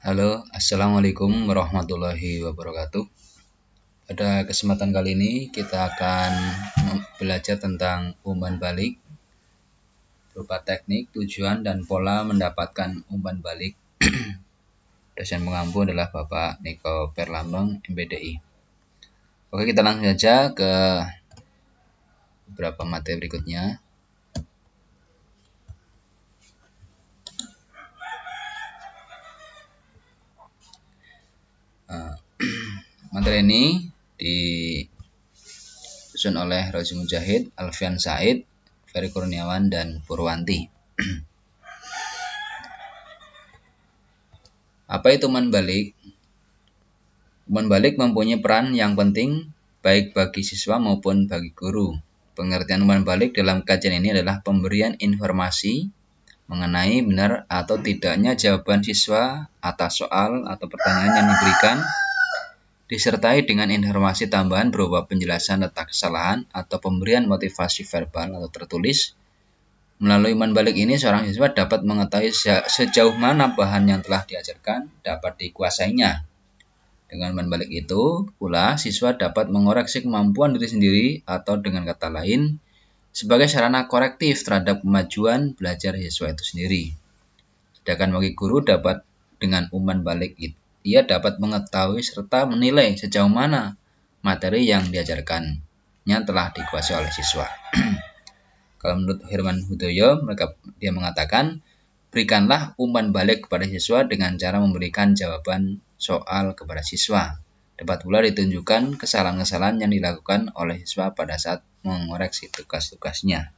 Halo, Assalamualaikum warahmatullahi wabarakatuh. Pada kesempatan kali ini kita akan belajar tentang umpan balik berupa teknik, tujuan, dan pola mendapatkan umpan balik. Dosen pengampu adalah Bapak Niko Perlambang, MPDI. Oke, kita langsung saja ke beberapa materi berikutnya. Materi ini disusun oleh Rozi Mujahid, Alfian Said, Ferry Kurniawan, dan Purwanti. Apa itu umpan balik? Umpan balik mempunyai peran yang penting baik bagi siswa maupun bagi guru. Pengertian umpan balik dalam kajian ini adalah pemberian informasi mengenai benar atau tidaknya jawaban siswa atas soal atau pertanyaan yang diberikan, disertai dengan informasi tambahan berupa penjelasan letak kesalahan atau pemberian motivasi verbal atau tertulis. Melalui umpan balik ini, seorang siswa dapat mengetahui sejauh mana bahan yang telah diajarkan dapat dikuasainya. Dengan umpan balik itu pula, siswa dapat mengoreksi kemampuan diri sendiri atau dengan kata lain, sebagai sarana korektif terhadap kemajuan belajar siswa itu sendiri. Sedangkan bagi guru dapat dengan umpan balik itu, ia dapat mengetahui serta menilai sejauh mana materi yang diajarkannya telah dikuasai oleh siswa. Kalau menurut Herman Hudoyo, dia mengatakan, berikanlah umpan balik kepada siswa dengan cara memberikan jawaban soal kepada siswa. Dapat pula ditunjukkan kesalahan-kesalahan yang dilakukan oleh siswa pada saat mengoreksi tugas-tugasnya.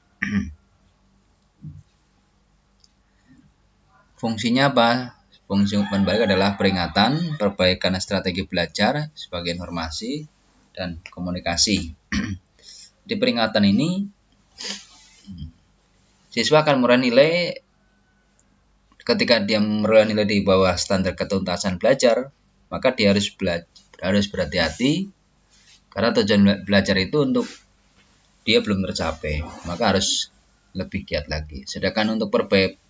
Fungsinya apa? Fungsi umpan balik adalah peringatan, perbaikan strategi belajar sebagai informasi, dan komunikasi. Di peringatan ini, siswa akan meraih nilai. Ketika dia meraih nilai di bawah standar ketuntasan belajar, maka dia harus berhati-hati karena tujuan belajar itu untuk dia belum tercapai, maka harus lebih giat lagi. Sedangkan untuk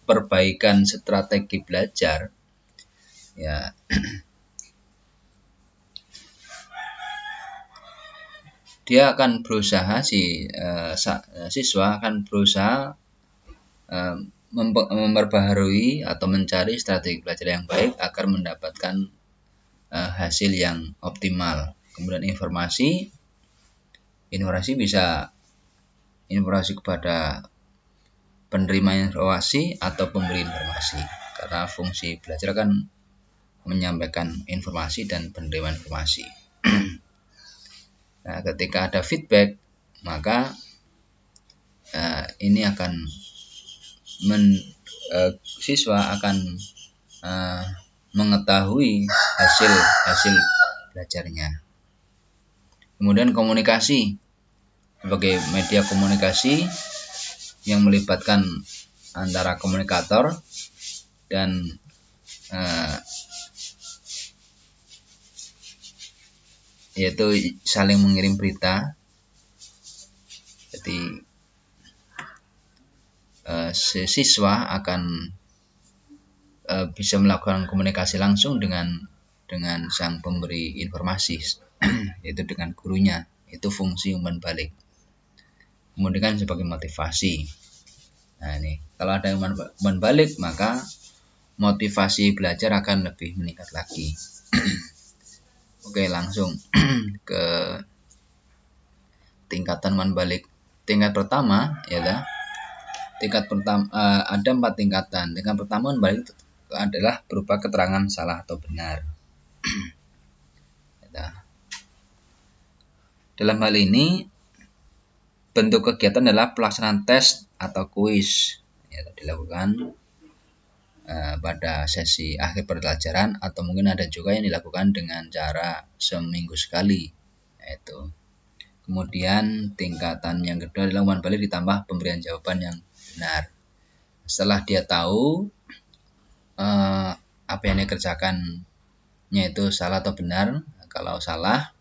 perbaikan strategi belajar, ya dia akan berusaha siswa akan berusaha memperbaharui atau mencari strategi belajar yang baik agar mendapatkan hasil yang optimal. Kemudian informasi bisa informasi kepada penerima informasi atau pemberi informasi, karena fungsi belajar kan menyampaikan informasi dan penerima informasi. Nah, ketika ada feedback, maka ini akan siswa akan mengetahui hasil belajarnya. Kemudian komunikasi sebagai media komunikasi yang melibatkan antara komunikator dan yaitu saling mengirim berita. Jadi siswa akan bisa melakukan komunikasi langsung dengan sang pemberi informasi, yaitu dengan gurunya. Itu fungsi umpan balik. Kemudian sebagai motivasi. Nah, ini kalau ada umpan balik, maka motivasi belajar akan lebih meningkat lagi. Oke, langsung ke tingkatan umpan balik. Tingkat pertama ada 4 tingkatan. Tingkat pertama umpan balik adalah berupa keterangan salah atau benar. Dalam hal ini, bentuk kegiatan adalah pelaksanaan tes atau kuis yang dilakukan pada sesi akhir pembelajaran, atau mungkin ada juga yang dilakukan dengan cara seminggu sekali. Kemudian tingkatan yang kedua adalah umpan balik ditambah pemberian jawaban yang benar. Setelah dia tahu apa yang dikerjakannya itu salah atau benar, kalau salah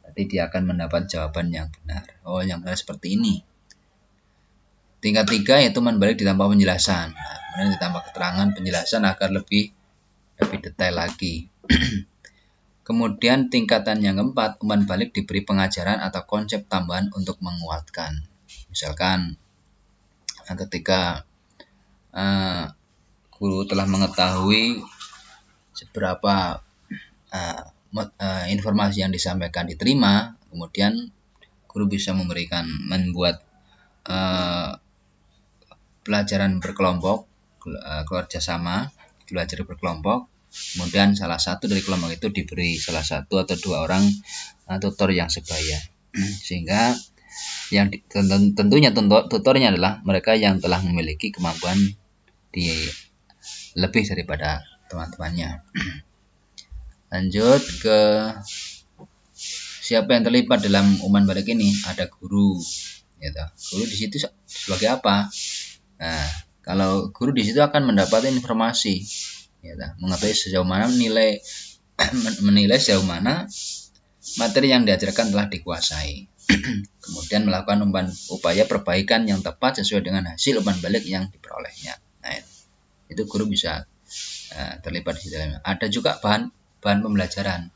berarti dia akan mendapat jawaban yang benar. Yang benar seperti ini. Tingkat 3 yaitu umpan balik ditambah penjelasan. Kemudian ditambah keterangan penjelasan agar lebih lebih detail lagi. Kemudian tingkatan yang keempat, umpan balik diberi pengajaran atau konsep tambahan untuk menguatkan. Misalkan ketika guru telah mengetahui seberapa informasi yang disampaikan diterima, kemudian guru bisa membuat pelajaran berkelompok, kerjasama, belajar berkelompok. Kemudian salah satu dari kelompok itu diberi salah satu atau dua orang tutor yang sebaya, sehingga yang tentunya tutornya adalah mereka yang telah memiliki kemampuan lebih daripada teman-temannya. Lanjut ke siapa yang terlibat dalam umpan balik ini? Ada guru. Guru di situ sebagai apa? Nah, kalau guru di situ akan mendapat informasi, mengetahui sejauh mana menilai sejauh mana materi yang diajarkan telah dikuasai. Kemudian melakukan upaya perbaikan yang tepat sesuai dengan hasil umpan balik yang diperolehnya. Nah, itu guru bisa terlibat di dalamnya. Ada juga bahan pembelajaran.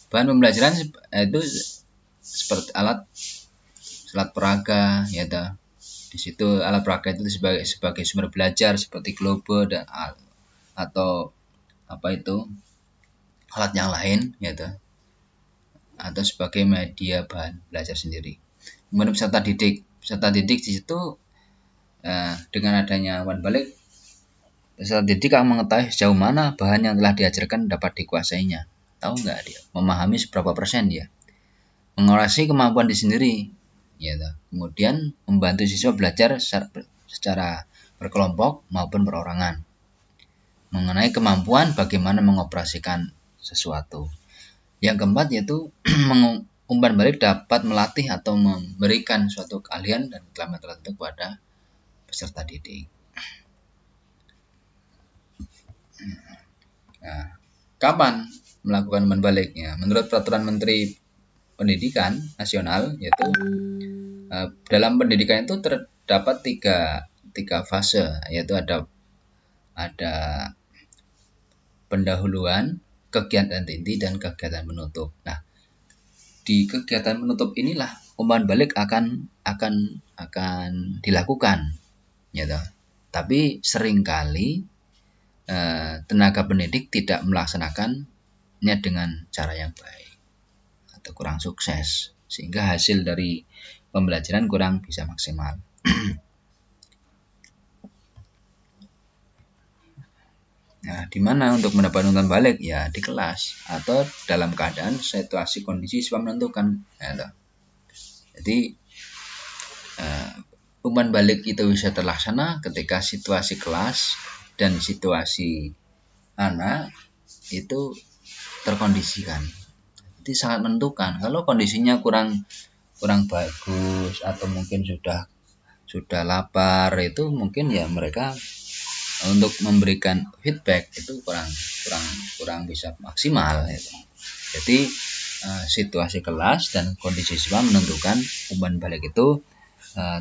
Bahan pembelajaran itu seperti alat peraga, Di situ alat peraga itu sebagai sumber belajar seperti globe atau alat yang lain, atau sebagai media bahan belajar sendiri. Kemudian peserta didik di situ dengan adanya umpan balik, peserta didik akan mengetahui sejauh mana bahan yang telah diajarkan dapat dikuasainya. Tahu nggak dia? Memahami seberapa persen dia? Mengoreksi kemampuan diri sendiri. Kemudian membantu siswa belajar secara berkelompok maupun perorangan. Mengenai kemampuan bagaimana mengoperasikan sesuatu. Yang keempat yaitu umpan balik dapat melatih atau memberikan suatu keahlian dan keterampilan tertentu kepada peserta didik. Nah, kapan melakukan umpan balik? Menurut Peraturan Menteri Pendidikan Nasional, yaitu dalam pendidikan itu terdapat tiga fase, yaitu ada pendahuluan, kegiatan inti, dan kegiatan penutup. Nah, di kegiatan penutup inilah umpan balik akan dilakukan, Tapi seringkali tenaga pendidik tidak melaksanakannya dengan cara yang baik atau kurang sukses, sehingga hasil dari pembelajaran kurang bisa maksimal. Nah, di mana untuk mendapat umpan balik? Ya, di kelas atau dalam keadaan situasi kondisi siswa menentukan. Jadi umpan balik itu bisa terlaksana ketika situasi kelas dan situasi anak itu terkondisikan. Jadi sangat menentukan. Kalau kondisinya kurang bagus atau mungkin sudah lapar, itu mungkin ya mereka untuk memberikan feedback itu kurang bisa maksimal. Jadi situasi kelas dan kondisi siswa menentukan umpan balik itu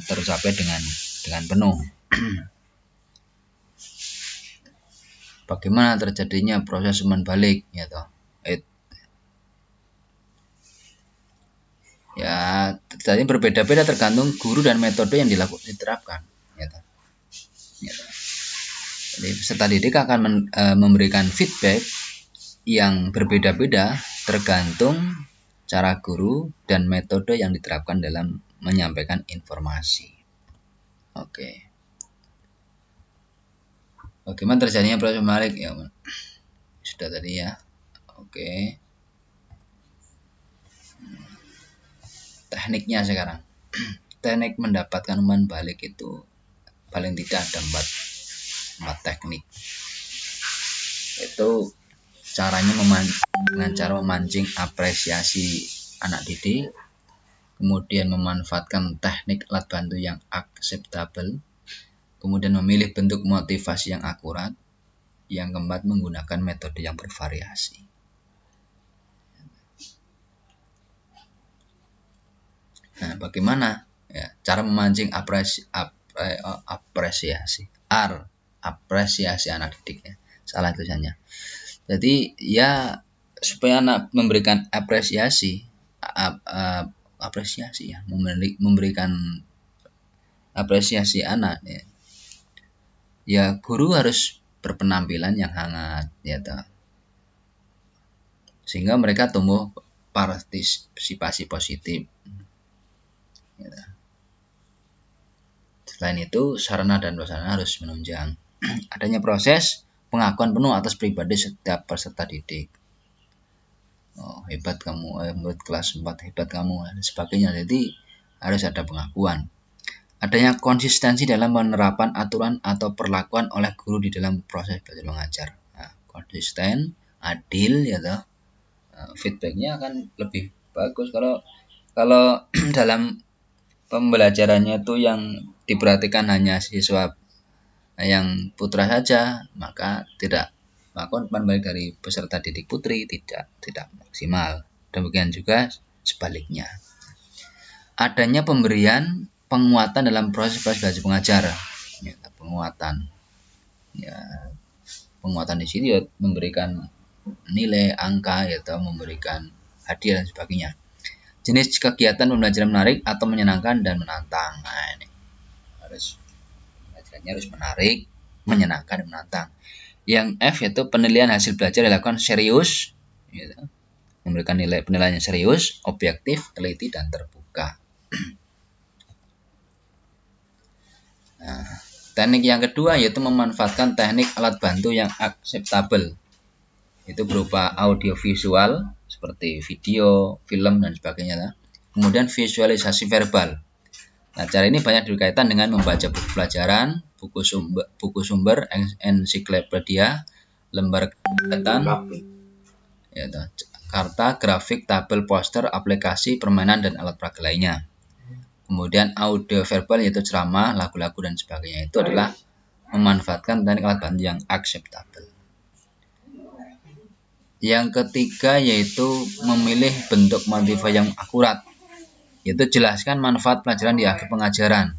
tercapai dengan penuh. Bagaimana terjadinya proses umpan balik, tadi berbeda-beda tergantung guru dan metode yang diterapkan. Jadi peserta didik akan memberikan feedback yang berbeda-beda tergantung cara guru dan metode yang diterapkan dalam menyampaikan informasi. Oke. Bagaimana terjadinya proses balik? Sudah tadi ya. Oke. Tekniknya sekarang. Teknik mendapatkan umpan balik itu paling tidak ada 4 teknik. Itu caranya dengan cara memancing apresiasi anak didik, kemudian memanfaatkan teknik alat bantu yang akseptabel, kemudian memilih bentuk motivasi yang akurat, yang keempat menggunakan metode yang bervariasi. Nah, bagaimana cara memancing apresiasi anak didik? salah tulisannya. Jadi ya supaya anak memberikan apresiasi ya, memberikan apresiasi anak ya. Ya guru harus berpenampilan yang hangat ya toh. Sehingga mereka tumbuh partisipasi positif. Ya, toh. Selain itu, sarana dan prasarana harus menunjang adanya proses pengakuan penuh atas pribadi setiap peserta didik. Oh, hebat kamu, buat kelas 4 hebat kamu, dan sebagainya. Jadi harus ada pengakuan. Adanya konsistensi dalam penerapan aturan atau perlakuan oleh guru di dalam proses belajar mengajar. Nah, konsisten, adil ya toh. Feedbacknya akan lebih bagus kalau dalam pembelajarannya itu yang diperhatikan hanya siswa yang putra saja, maka tidak melakukan umpan balik dari peserta didik putri tidak maksimal. Demikian juga sebaliknya. Adanya pemberian penguatan dalam proses belajar mengajar. Ya, penguatan. Ya, penguatan di sini ya memberikan nilai, angka, ya, atau memberikan hadiah dan sebagainya. Jenis kegiatan pembelajaran menarik atau menyenangkan dan menantang. Nah, ini pembelajarannya harus menarik, menyenangkan, dan menantang. Yang F yaitu penilaian hasil belajar dilakukan serius, gitu. Memberikan penilaian serius, objektif, teliti, dan terbuka. Nah, teknik yang kedua yaitu memanfaatkan teknik alat bantu yang akseptabel. Itu berupa audiovisual seperti video, film, dan sebagainya. Kemudian visualisasi verbal. Nah, cara ini banyak berkaitan dengan membaca buku pelajaran, buku sumber, ensiklopedia, lembar kegiatan, ya, karta, grafik, tabel, poster, aplikasi, permainan, dan alat peraga lainnya. Kemudian audio verbal yaitu ceramah, lagu-lagu, dan sebagainya. Itu adalah memanfaatkan teknik alat bantu yang akseptabel. Yang ketiga yaitu memilih bentuk motivasi yang akurat. Yaitu jelaskan manfaat pelajaran di akhir pengajaran.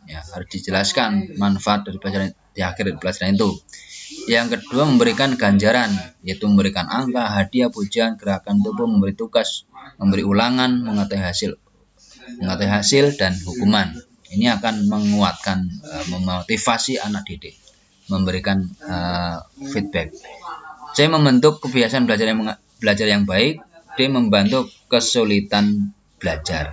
Ya, harus dijelaskan manfaat dari pelajaran di akhir pelajaran itu. Yang kedua memberikan ganjaran, yaitu memberikan angka, hadiah, pujian, gerakan tubuh, memberi tugas, memberi ulangan, mengetahui hasil dan hukuman. Ini akan menguatkan, memotivasi anak didik, memberikan feedback. C. Membentuk kebiasaan belajar yang baik. D. Membantu kesulitan belajar.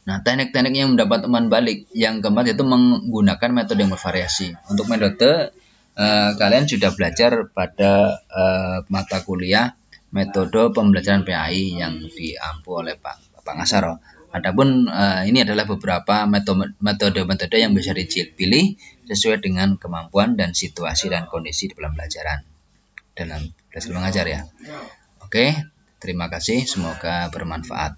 Nah, teknik-teknik yang mendapat umpan balik yang keempat yaitu menggunakan metode yang bervariasi. Untuk metode kalian sudah belajar pada mata kuliah metode pembelajaran PAI yang diampu oleh Pak Ngasaro. Adapun ini adalah beberapa metode-metode yang bisa dipilih sesuai dengan kemampuan dan situasi dan kondisi dalam belajar mengajar ya. Oke, terima kasih, semoga bermanfaat.